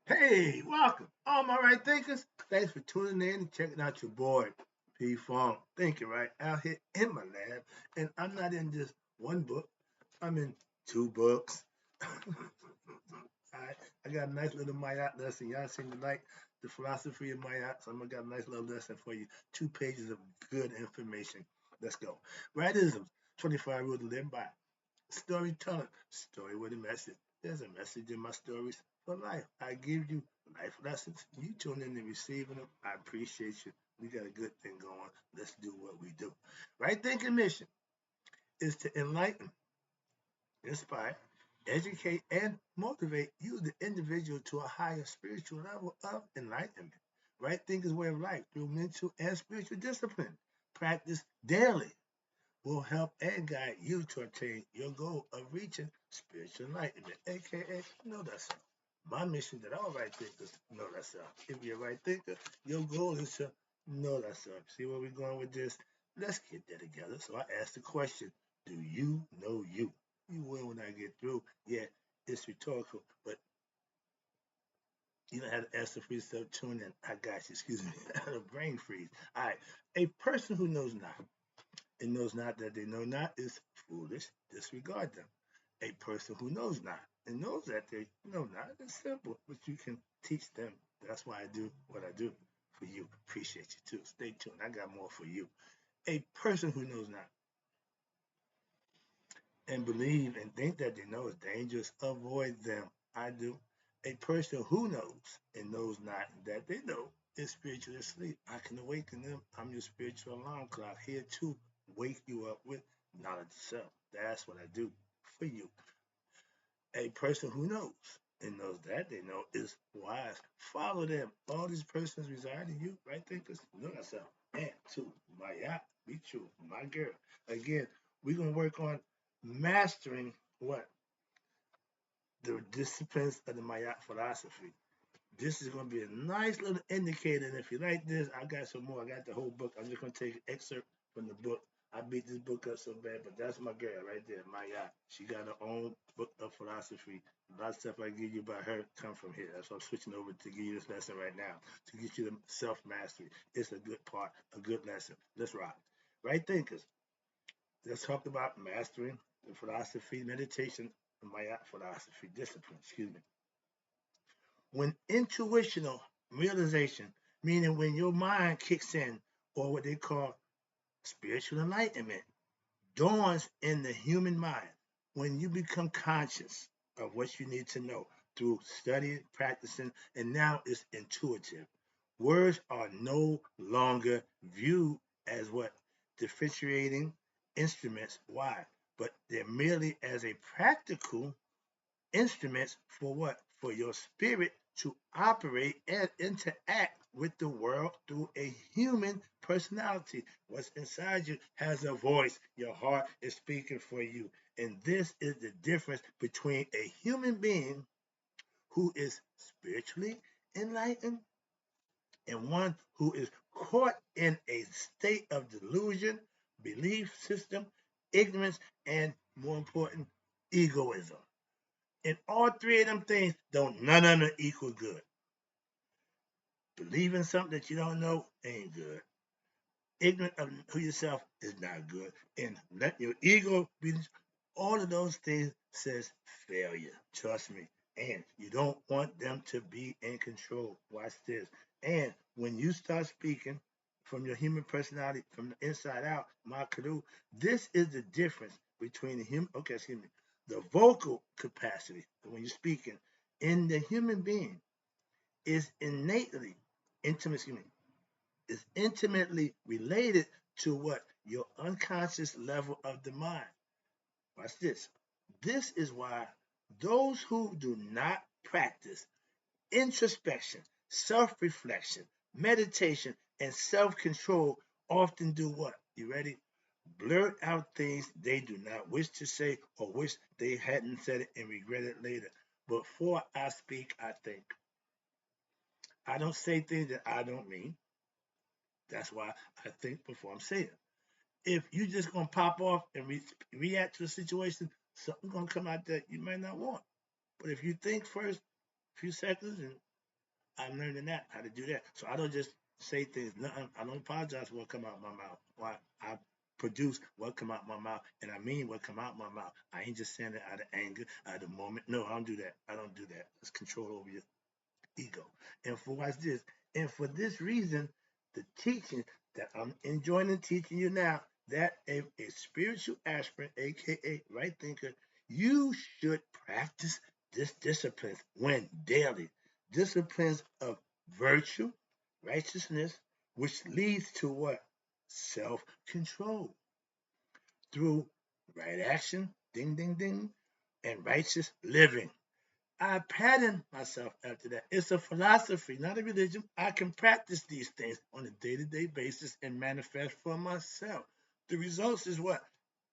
Hey, welcome, all my right thinkers. Thanks for tuning in and checking out your boy, P Funk. Thinking right out here in my lab, and I'm not in just one book. I'm in two books. I got a nice little Mayat lesson. Y'all seem to like the philosophy of Mayat, so I'm gonna got a nice little lesson for you. 2 pages of good information. Let's go. Rightisms, 25 rules to live by. Storytelling, story with a message. There's a message in my stories for life. I give you life lessons. You tune in and receiving them. I appreciate you. We got a good thing going. Let's do what we do. Right thinking mission is to enlighten, inspire, educate, and motivate you, the individual, to a higher spiritual level of enlightenment. Right thinker's way of life through mental and spiritual discipline. Practice daily will help and guide you to attain your goal of reaching spiritual enlightenment, aka know thyself. My mission that all right thinkers know thyself. If you're a right thinker, your goal is to know thyself. See where we're going with this? Let's get that together. So I asked the question, do you know you? You will when I get through. Yeah, it's rhetorical, but you don't have to answer for yourself. Tune in. I got you. Excuse me. I had a brain freeze. All right. A person who knows not and knows not that they know not is foolish. Disregard them. A person who knows not and knows that they know not is simple, but you can teach them. That's why I do what I do for you. Appreciate you too. Stay tuned. I got more for you. A person who knows not and believe and think that they know is dangerous. Avoid them. I do. A person who knows and knows not that they know is spiritually asleep. I can awaken them. I'm your spiritual alarm clock here to wake you up with knowledge of self. That's what I do for you. A person who knows and knows that they know is wise. Follow them. All these persons reside in you, right thinkers? Know yourself. And two, my yacht, be true, my girl. Again, we're gonna work on mastering what? The disciplines of the Mayat philosophy. This is going to be a nice little indicator. And if you like this, I got some more. I got the whole book. I'm just going to take an excerpt from the book. I beat this book up so bad, but that's my girl right there, Maya. She got her own book of philosophy. A lot of stuff I give you about her come from here. That's why I'm switching over to give you this lesson right now to get you the self mastery. It's a good part, a good lesson. Let's rock. Right thinkers. Let's talk about mastering the philosophy, meditation, and Maya philosophy discipline. Excuse me. When intuitional realization, meaning when your mind kicks in, or what they call spiritual enlightenment, dawns in the human mind, when you become conscious of what you need to know through studying, practicing, and now it's intuitive. Words are no longer viewed as what? Differentiating instruments. Why? But they're merely as a practical instruments for what? For your spirit to operate and interact with the world through a human personality. What's inside you has a voice. Your heart is speaking for you. And this is the difference between a human being who is spiritually enlightened and one who is caught in a state of delusion, belief system, ignorance, and more important, egoism. And all three of them things don't none of them equal good. Believing something that you don't know ain't good. Ignorant of who yourself is not good. And let your ego be all of those things says failure. Trust me. And you don't want them to be in control. Watch this. And when you start speaking from your human personality from the inside out, Makaru, this is the difference between the human the vocal capacity when you're speaking in the human being is innately intimate, is intimately related to what? Your unconscious level of the mind. Watch this. This is why those who do not practice introspection, self reflection, meditation, and self control often do what? You ready? Blurt out things they do not wish to say or wish they hadn't said it and regret it later. Before I speak, I think. I don't say things that I don't mean. That's why I think before I'm saying. If you just gonna pop off and react to the situation, something's gonna come out that you might not want. But if you think first, a few seconds, and I'm learning that, how to do that. So I don't just say things. Nothing. I don't apologize for what come out my mouth. Why? I produce what come out my mouth, and I mean what come out my mouth. I ain't just saying it out of anger, out of moment. No, I don't do that. I don't do that. It's control over your ego. And for watch this. And for this reason, the teaching that I'm enjoying and teaching you now, that a spiritual aspirant, aka right thinker, you should practice this discipline when daily. Disciplines of virtue, righteousness, which leads to what? Self-control through right action, ding ding ding, and righteous living. I pattern myself after that. It's a philosophy, not a religion. I can practice these things on a day-to-day basis and manifest for myself. The results is what?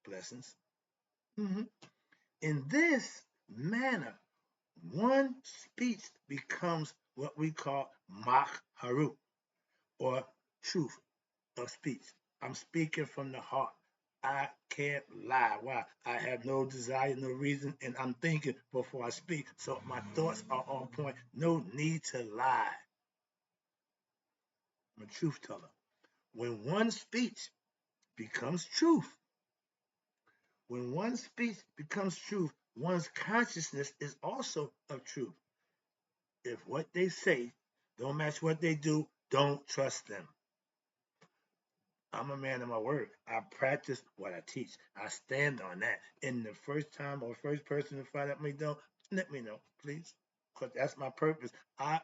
Blessings. Mhm. In this manner, one speech becomes what we call makharu, or truth of speech. I'm speaking from the heart. I can't lie. Why? I have no desire, no reason, and I'm thinking before I speak. So my thoughts are on point. No need to lie. I'm a truth teller. When one speech becomes truth, when one speech becomes truth, one's consciousness is also of truth. If what they say don't match what they do, don't trust them. I'm a man of my word. I practice what I teach. I stand on that. And the first time or first person to find out me don't, let me know, please. Because that's my purpose. I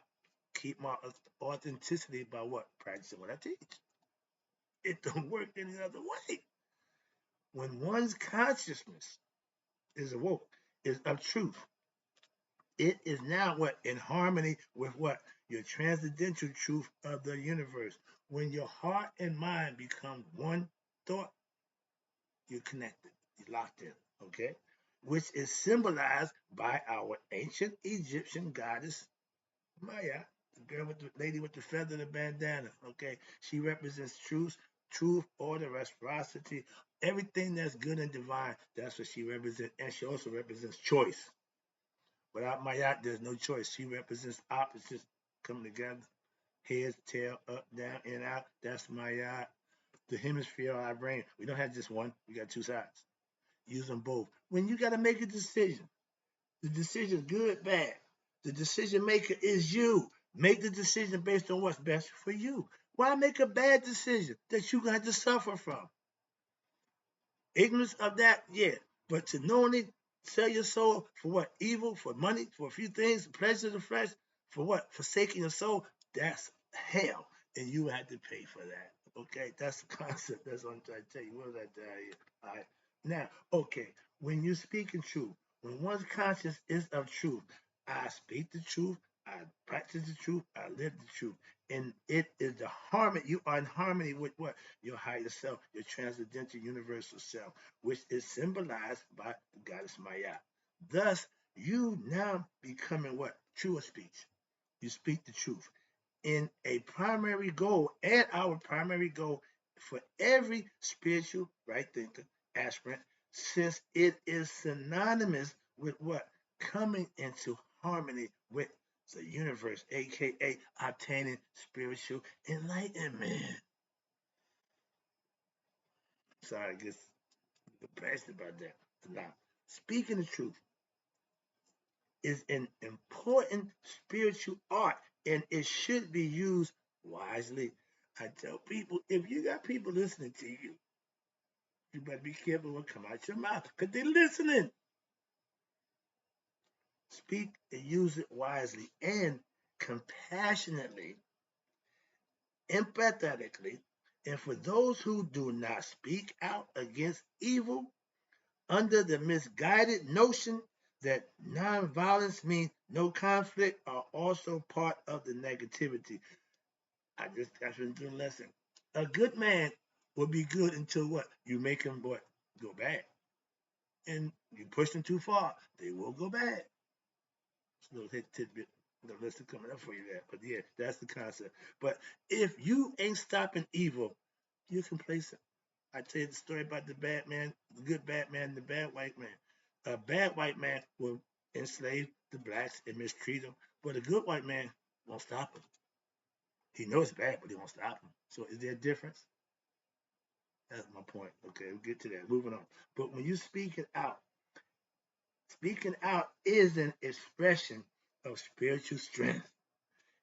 keep my authenticity by what? Practicing what I teach. It don't work any other way. When one's consciousness is awoke, is of truth, it is now what? In harmony with what? Your transcendental truth of the universe. When your heart and mind become one thought, you're connected, you're locked in, okay? Which is symbolized by our ancient Egyptian goddess Maya, the girl with the lady with the feather and the bandana, okay? She represents truth, order, reciprocity, everything that's good and divine. That's what she represents, and she also represents choice. Without Maya, there's no choice. She represents opposites coming together. Heads, tail, up, down, in, out. That's Maya. The hemisphere of our brain. We don't have just one. We got two sides. Use them both. When you got to make a decision, the decision good, bad. The decision maker is you. Make the decision based on what's best for you. Why make a bad decision that you're going to suffer from? Ignorance of that, yeah. But to knowingly sell your soul for what? Evil, for money, for a few things, pleasure of the flesh, for what? Forsaking your soul, that's hell. And you had to pay for that. Okay, that's the concept. That's what I'm trying to tell you. What was I tell you? All right. Now, okay, when you speak in truth, when one's conscience is of truth, I speak the truth, I practice the truth, I live the truth. And it is the harmony. You are in harmony with what? Your higher self, your transcendental universal self, which is symbolized by the goddess Maya. Thus, you now becoming what? True of speech. You speak the truth. In a primary goal, and our primary goal for every spiritual right thinker, aspirant, since it is synonymous with what? Coming into harmony with the universe, aka obtaining spiritual enlightenment. Sorry, I guess passionate about that. Now, speaking the truth is an important spiritual art, and it should be used wisely. I tell people, if you got people listening to you, you better be careful what come out your mouth, because they're listening. Speak and use it wisely and compassionately, empathetically, and for those who do not speak out against evil, under the misguided notion that nonviolence means no conflict, are also part of the negativity. I just got through the lesson. A good man will be good until what? You make him what? Go bad. And you push them too far, they will go bad. It's a little hit tidbit. The lesson coming up for you there. But yeah, that's the concept. But if you ain't stopping evil, you're complacent. I tell you the story about the bad man, the good bad man, and the bad white man. A bad white man will enslave the blacks and mistreat them, but a good white man Won't stop him. He knows it's bad, but he won't stop him. So is there a difference? That's my point. Okay, we'll get to that. Moving on. But when you speaking out is an expression of spiritual strength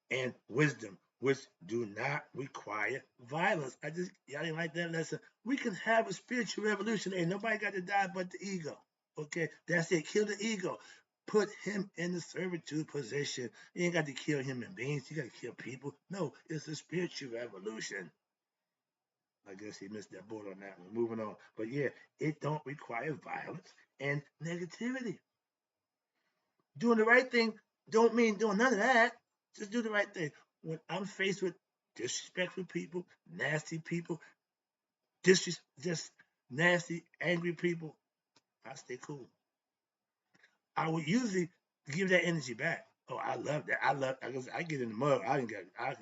and wisdom, which do not require violence. Y'all didn't like that lesson. We can have a spiritual revolution. Ain't nobody got to die but the ego. Okay, that's it. Kill the ego. Put him in the servitude position. You ain't got to kill human beings. You got to kill people. No, it's a spiritual revolution. I guess he missed that boat on that one. Moving on. But yeah, it don't require violence and negativity. Doing the right thing don't mean doing none of that. Just do the right thing. When I'm faced with disrespectful people, nasty people, just nasty, angry people, I stay cool. I would usually give that energy back. Oh, I love that. I get in the mud. I can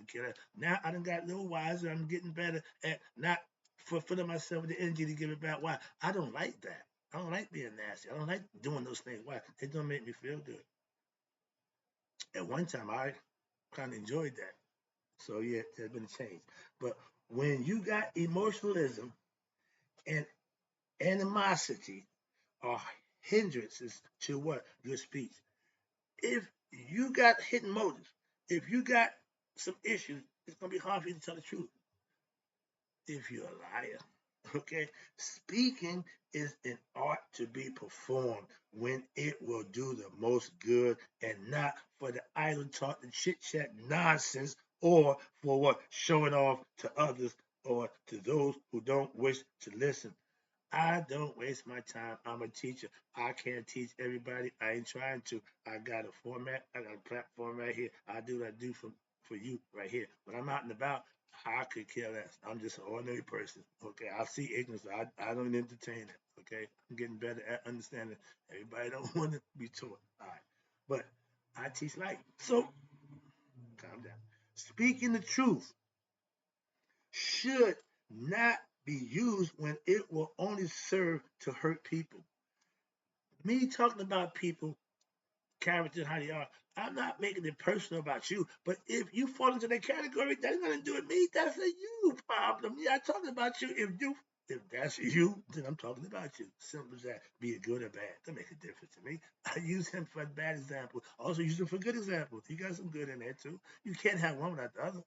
kill it. Now I done got a little wiser. I'm getting better at not fulfilling myself with the energy to give it back. Why? I don't like that. I don't like being nasty. I don't like doing those things. Why? It don't make me feel good. At one time, I kind of enjoyed that. So yeah, there's been a change. But when you got emotionalism and animosity are hindrances to what? Your speech. If you got hidden motives, if you got some issues, it's gonna be hard for you to tell the truth if you're a liar. Okay? Speaking is an art to be performed when it will do the most good and not for the idle talk and chit chat nonsense or for what? Showing off to others or to those who don't wish to listen. I don't waste my time. I'm a teacher. I can't teach everybody. I ain't trying to. I got a format. I got a platform right here. I do what I do for you right here. When I'm out and about, I could care less. I'm just an ordinary person. Okay, I see ignorance. I don't entertain it. Okay, I'm getting better at understanding. Everybody don't want to be taught. All right, but I teach life. So calm down. Speaking the truth should not be used when it will only serve to hurt people. Me talking about people, character, how they are, I'm not making it personal about you. But if you fall into that category, that's nothing to do with me. That's a you problem. Yeah, I'm talking about you. If that's you, then I'm talking about you. Simple as that. Be it good or bad. Don't make a difference to me. I use him for a bad example. Also use him for good examples. He got some good in there too. You can't have one without the other.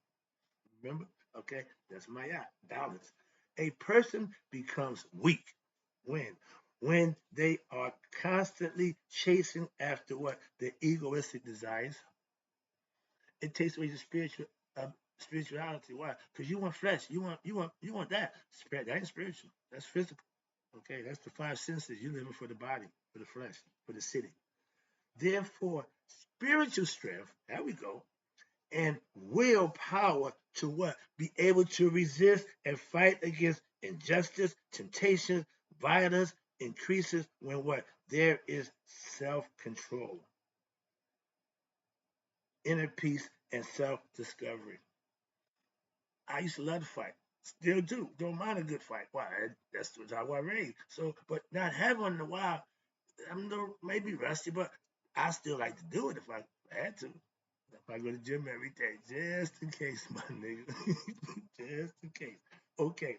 Remember? Okay, that's my balance. A person becomes weak when they are constantly chasing after what the egoistic desires. It takes away the spirituality. Why? Because you want flesh. You want that. Spirit. That ain't spiritual. That's physical. Okay, that's the five senses. You living for the body, for the flesh, for the city. Therefore, spiritual strength. There we go, and willpower to what? Be able to resist and fight against injustice, temptation, violence increases when what? There is self-control, inner peace, and self-discovery. I used to love to fight. Still do. Don't mind a good fight. Why? That's how I raised. So, but not having one in a while, I'm no maybe rusty, but I still like to do it if I had to. If I go to the gym every day, just in case, my nigga. Just in case. Okay.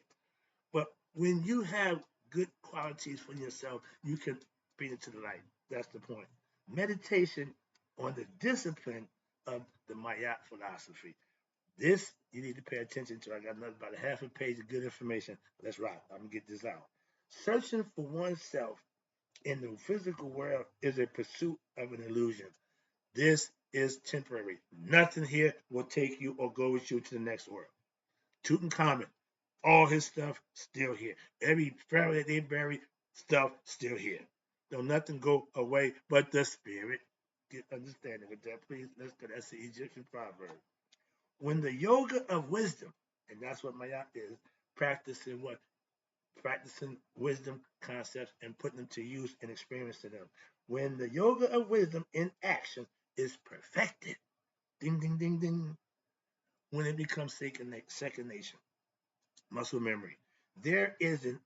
But when you have good qualities for yourself, you can bring it to the light. That's the point. Meditation on the discipline of the Mayat philosophy. This you need to pay attention to. I got another about a half a page of good information. Let's rock. I'm gonna get this out. Searching for oneself in the physical world is a pursuit of an illusion. This is temporary. Nothing here will take you or go with you to the next world. Tutankhamun, all his stuff still here. Every pharaoh that they buried, stuff still here. Don't nothing go away but the spirit. Get understanding with that, please. Let's go. That's the Egyptian proverb. When the yoga of wisdom, and that's what Mayat is, practicing what? Practicing wisdom concepts and putting them to use and experiencing them. When the yoga of wisdom in action is perfected, ding, ding, ding, ding, when it becomes second nature, muscle memory, there is an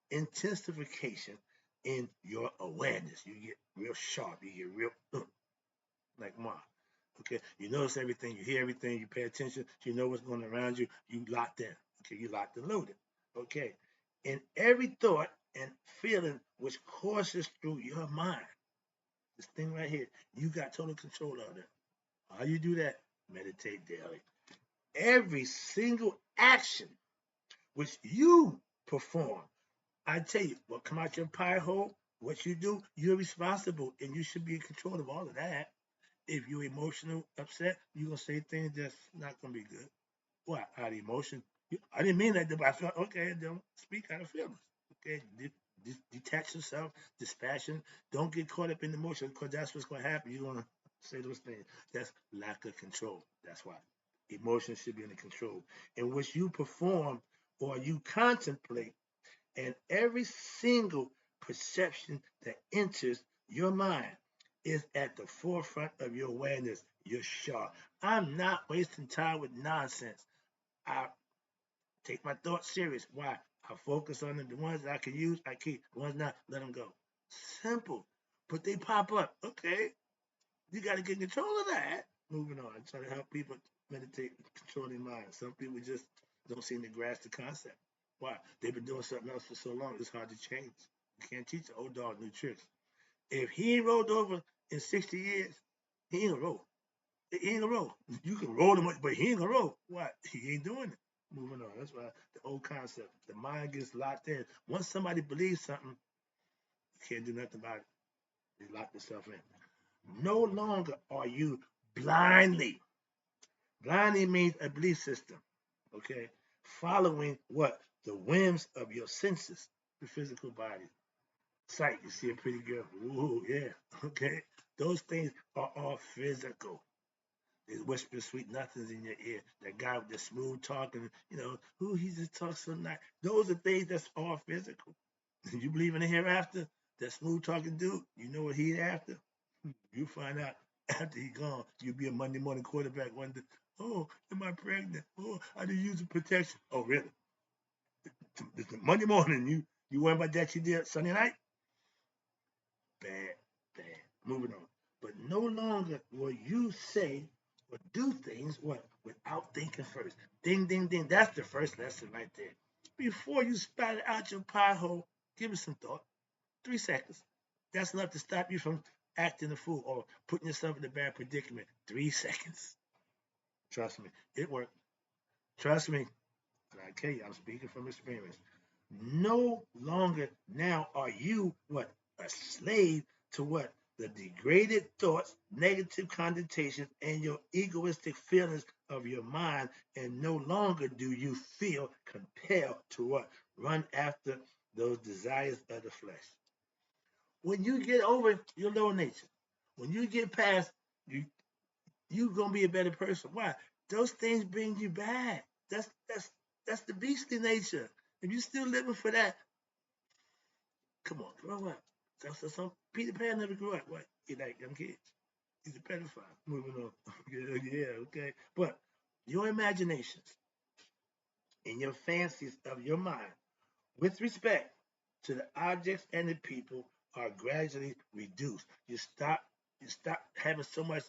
intensification in your awareness. You get real sharp. You get real like Ma. Okay, you notice everything, you hear everything, you pay attention, you know what's going around you, you locked in. Okay, you locked and loaded. Okay, and every thought and feeling which courses through your mind, this thing right here, you got total control of it. How you do that? Meditate daily. Every single action which you perform, I tell you, what come out your pie hole, what you do, you're responsible, and you should be in control of all of that. If you're emotional, upset, you're gonna say things that's not gonna be good. What? Out of emotion? I didn't mean that, but I felt okay. Don't speak out of feelings. Okay, detach yourself, dispassion. Don't get caught up in emotion because that's what's gonna happen. You're gonna say those things. That's lack of control. That's why emotions should be under control. In which you perform or you contemplate, and every single perception that enters your mind is at the forefront of your awareness. You're sharp. I'm not wasting time with nonsense. I take my thoughts serious. Why? I focus on them. The ones that I can use, I keep. The ones not, let them go. Simple. But they pop up. Okay. You got to get control of that. Moving on. I try to help people meditate, control their mind. Some people just don't seem to grasp the concept. Why? They've been doing something else for so long, it's hard to change. You can't teach an old dog new tricks. If he ain't rolled over in 60 years, he ain't gonna roll. He ain't gonna roll. You can roll him, but he ain't gonna roll. Why? He ain't doing it. Moving on. That's why the old concept, the mind gets locked in. Once somebody believes something, you can't do nothing about it. They lock themselves in. No longer are you blindly. Blindly means a belief system. Okay, following what the whims of your senses, the physical body. Sight, you see a pretty girl. Ooh, yeah. Okay, those things are all physical. They whisper sweet nothings in your ear. That guy with the smooth talking, ooh, he just talks so nice. Those are things that's all physical. You believe in the hereafter? That smooth talking dude, you know what he's after? You find out after he's gone. You'll be a Monday morning quarterback one day. Oh, am I pregnant? Oh, I didn't use the protection. Oh, really? Monday morning, you worry about that you did Sunday night? Bad, bad. Moving on. But no longer will you say or do things what without thinking first. Ding, ding, ding. That's the first lesson right there. Before you spat it out your pie hole, give it some thought. 3 seconds. That's enough to stop you from acting a fool or putting yourself in a bad predicament. 3 seconds. Trust me, it worked. Trust me. And I tell you, I'm speaking from experience. No longer now are you what? A slave to what? The degraded thoughts, negative connotations, and your egoistic feelings of your mind, and no longer do you feel compelled to what? Run after those desires of the flesh. When you get over your lower nature, when you get past, you gonna be a better person. Why? Those things bring you back. That's the beastly nature. If you're still living for that, come on, grow up. Some Peter Pan never grew up. What? He like them kids. He's a pedophile. Moving on. Yeah, okay. But your imaginations and your fancies of your mind, with respect to the objects and the people, are gradually reduced. You stop having so much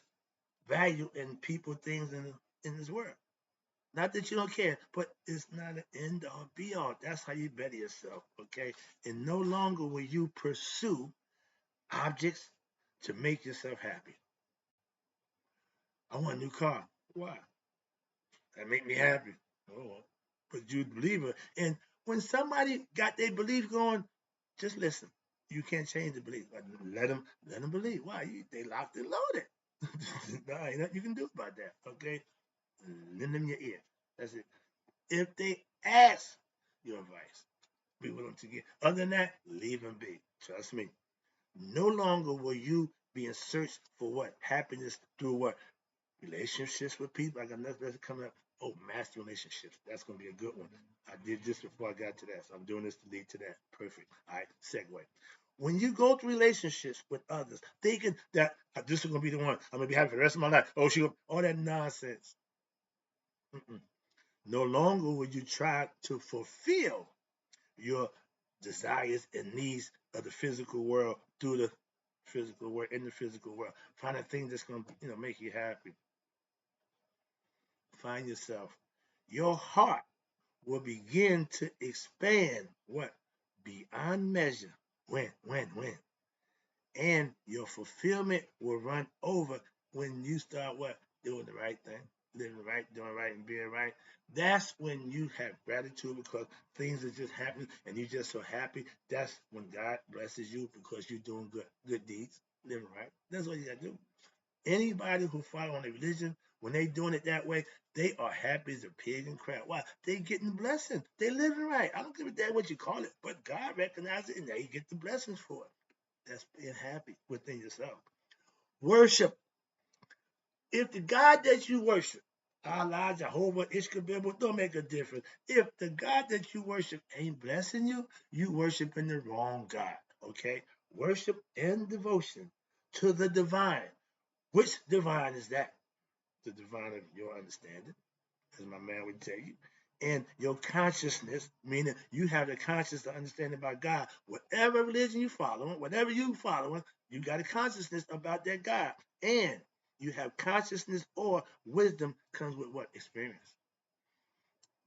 value in people, things in this world. Not that you don't care, but it's not an end all be all. That's how you better yourself, okay? And no longer will you pursue objects to make yourself happy. I want a new car. Why? That make me happy. Oh, but you believe it. And when somebody got their belief going, just listen. You can't change the belief. Let them believe. Why? They locked and loaded. No, ain't nothing you can do about that. Okay, lend them your ear. That's it. If they ask your advice, be willing to give. Other than that, leave them be. Trust me. No longer will you be in search for what? Happiness through what? Relationships with people. I got nothing better coming up. Oh, master relationships. That's going to be a good one. I did this before I got to that. So I'm doing this to lead to that. Perfect. All right, segue. When you go through relationships with others, thinking that this is going to be the one, I'm going to be happy for the rest of my life. Oh, all that nonsense. Mm-mm. No longer will you try to fulfill your desires and needs of the physical world through the physical world, in the physical world. Find a thing that's gonna, make you happy. Find yourself. Your heart will begin to expand what? Beyond measure. When. And your fulfillment will run over when you start what? Doing the right thing, living right, doing right, and being right. That's when you have gratitude because things are just happening and you're just so happy. That's when God blesses you because you're doing good deeds, living right. That's what you gotta do. Anybody who follow a religion, when they doing it that way, they are happy as a pig in crap. Why? They getting the blessing. They living right. I don't give a damn what you call it, but God recognizes it and they get the blessings for it. That's being happy within yourself. Worship. If the God that you worship, Allah, Jehovah, Ishkabibble, don't make a difference. If the God that you worship ain't blessing you, you worshiping the wrong God. Okay? Worship and devotion to the divine. Which divine is that? The divine of your understanding, as my man would tell you. And your consciousness, meaning you have the conscious understanding about God. Whatever religion you following, whatever you following, you got a consciousness about that God. And you have consciousness or wisdom comes with what? Experience.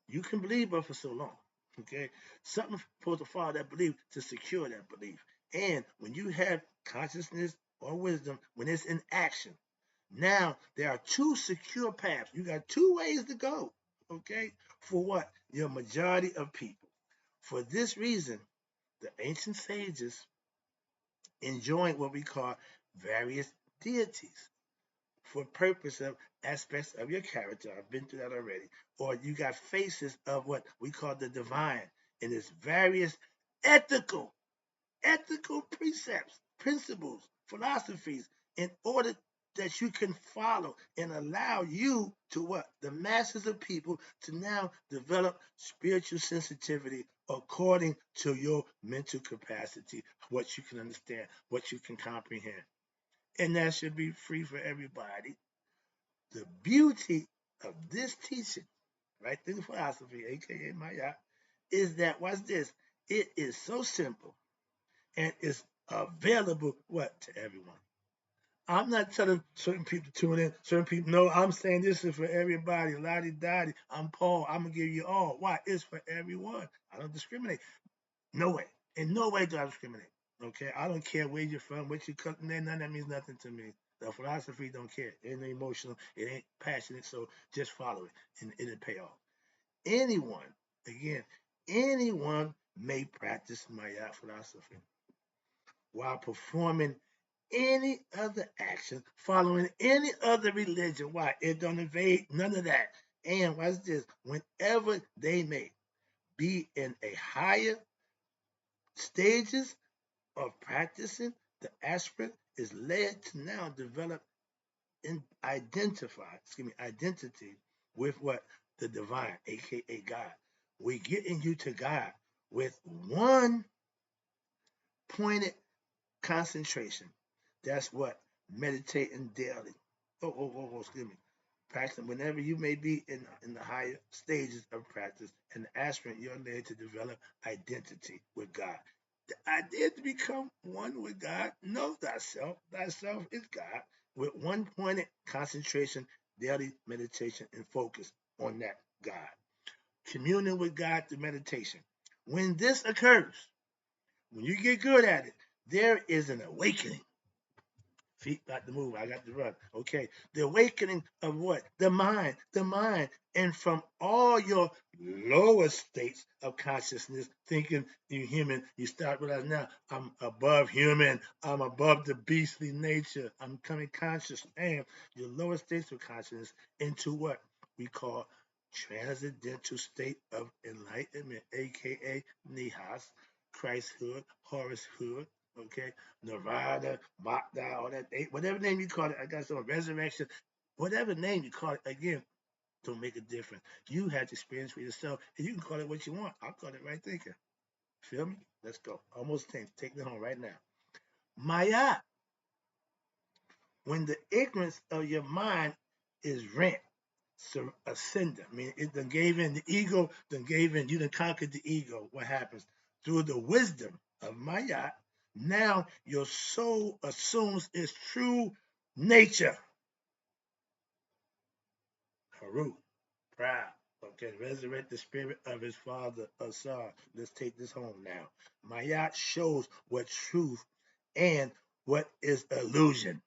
You can believe but for so long. Okay? Something supposed to follow that belief to secure that belief. And when you have consciousness or wisdom, when it's in action, now there are two secure paths. You got two ways to go. Okay? For what? Your majority of people. For this reason, the ancient sages enjoined what we call various deities for purpose of aspects of your character. I've been through that already. Or you got faces of what we call the divine in its various ethical precepts, principles, philosophies, in order that you can follow and allow you to what? The masses of people to now develop spiritual sensitivity according to your mental capacity, what you can understand, what you can comprehend. And that should be free for everybody. The beauty of this teaching, right through philosophy, aka Maya, is that, watch this, it is so simple and it's available what to everyone. I'm not telling certain people to tune in, certain people, no, I'm saying this is for everybody. Lottie Dottie, I'm Paul, I'm gonna give you all. Why? It's for everyone. I don't discriminate. No way. In no way do I discriminate. Okay? I don't care where you're from, what you cut, none of that means nothing to me. The philosophy don't care. It ain't emotional, it ain't passionate, so just follow it and it'll pay off. Anyone, again, anyone may practice Maya philosophy while performing any other action, following any other religion. Why? It don't invade none of that. And watch this, whenever they may be in a higher stages of practicing, the aspirant is led to now develop and identity with what? The divine, aka God. We're getting you to God with one pointed concentration. That's what? Meditating daily. Excuse me. Practice whenever you may be in the higher stages of practice and the aspirant, you're led to develop identity with God. The idea to become one with God, know thyself. Thyself is God, with one pointed concentration, daily meditation, and focus on that God. Communing with God through meditation. When this occurs, when you get good at it, there is an awakening. Feet got to move. I got to run. Okay. The awakening of what? The mind. The mind. And from all your lower states of consciousness, thinking you're human, you start realizing now, I'm above human. I'm above the beastly nature. I'm becoming conscious. And your lower states of consciousness into what we call transcendental state of enlightenment, aka Nihas, Christhood, Horushood, okay, Nirvana, Bhakta, all that, whatever name you call it, I got some resurrection, whatever name you call it, again, don't make a difference. You have to experience for yourself, and you can call it what you want. I'll call it right thinking. Feel me? Let's go. Almost 10. Take me home right now. Maya, when the ignorance of your mind is rent, ascendant, I mean, it done gave in, the ego done gave in, you done conquered the ego. What happens? Through the wisdom of Maya, Now your soul assumes its true nature. Haru, proud. Okay, resurrect the spirit of his father Asar. Let's take this home now. Mayat shows what truth and what is illusion.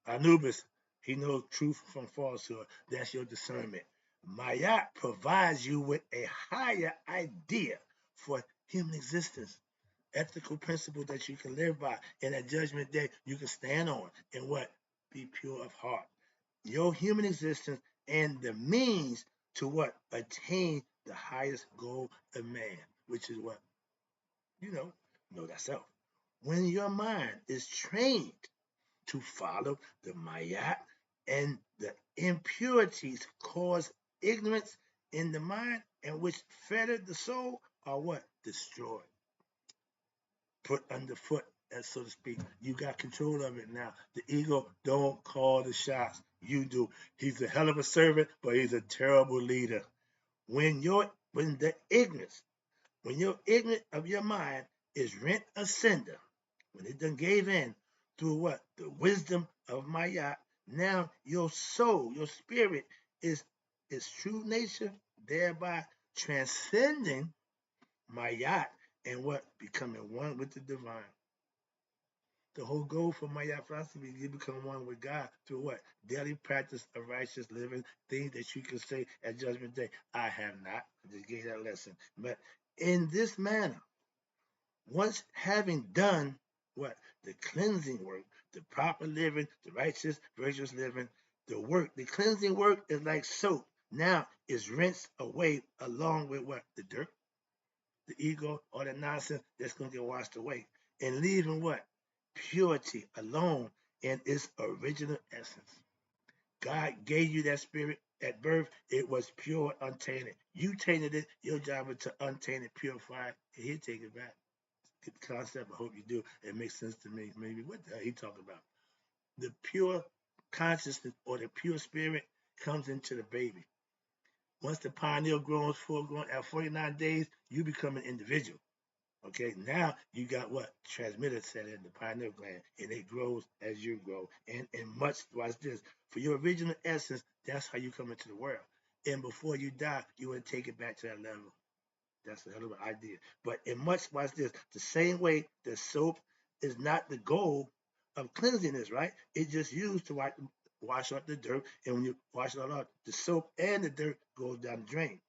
Anubis, he knows truth from falsehood. That's your discernment. Mayat provides you with a higher idea for human existence, ethical principle that you can live by, and a judgment day you can stand on. And what? Be pure of heart. Your human existence and the means to what? Attain the highest goal of man, which is what? You know thyself. When your mind is trained to follow the mayat and the impurities cause ignorance in the mind and which fettered the soul are what? Destroyed, put underfoot, as so to speak. You got control of it now. The ego don't call the shots. You do. He's a hell of a servant, but he's a terrible leader. When the ignorance, when you're ignorant of your mind is rent asunder, when it done gave in through what? The wisdom of Mayat, now your soul, your spirit is its true nature, thereby transcending Mayat and what? Becoming one with the divine. The whole goal for Mayat philosophy is you become one with God through what? Daily practice of righteous living, things that you can say at Judgment Day. I have not. I just gave that lesson. But in this manner, once having done what? The cleansing work, the proper living, the righteous, virtuous living, the work, the cleansing work is like soap. Now is rinsed away along with what? The dirt, the ego, all the nonsense that's going to get washed away. And leaving what? Purity alone in its original essence. God gave you that spirit at birth. It was pure, untainted. You tainted it. Your job is to untaint it, purify it, and he'll take it back. Get the concept. I hope you do. It makes sense to me. Maybe what the hell he talking about? The pure consciousness or the pure spirit comes into the baby. Once the pineal grows full grown, at 49 days, you become an individual. Okay, now you got what? Transmitter set in the pineal gland, and it grows as you grow. And much, watch this, for your original essence, that's how you come into the world. And before you die, you want to take it back to that level. That's a hell of an idea. But in much, watch this, the same way the soap is not the goal of cleanliness, right? It's just used to wash out the dirt. And when you wash it all out, the soap and the dirt goes down the drain.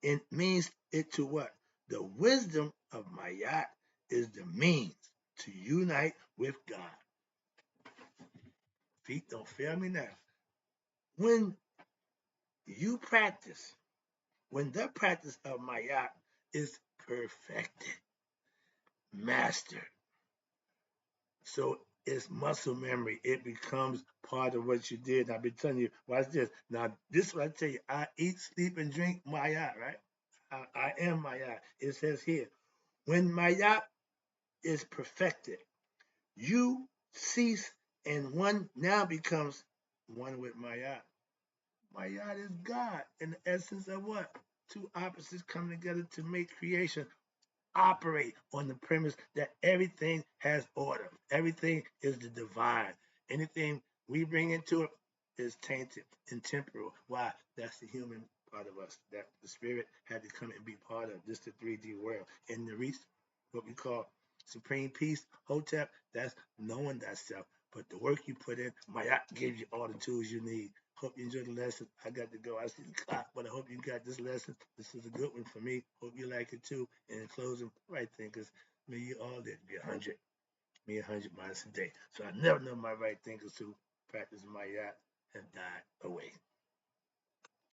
It means it to what? The wisdom of Mayat is the means to unite with God. Feet don't fail me now. When you practice, when the practice of Mayat is perfected, mastered, so it's muscle memory. It becomes part of what you did. I've been telling you, watch this. Now, this is what I tell you. I eat, sleep, and drink Mayat, right? I am Mayat. It says here, when Mayat is perfected, you cease and one now becomes one with Mayat. Mayat is God in the essence of what? Two opposites come together to make creation operate on the premise that everything has order. Everything is the divine. Anything we bring into it is tainted and temporal. Why? That's the human part of us that the spirit had to come and be part of. This the 3D world. And the reach what we call supreme peace, Hotep, that's knowing that self. But the work you put in, Mayat gives you all the tools you need. Hope you enjoyed the lesson. I got to go. I see the clock, but I hope you got this lesson. This is a good one for me. Hope you like it too. And in closing, right thinkers, may you all live to be 100. Me 100 miles a day. So I never know my right thinkers who practice Mayat have died away.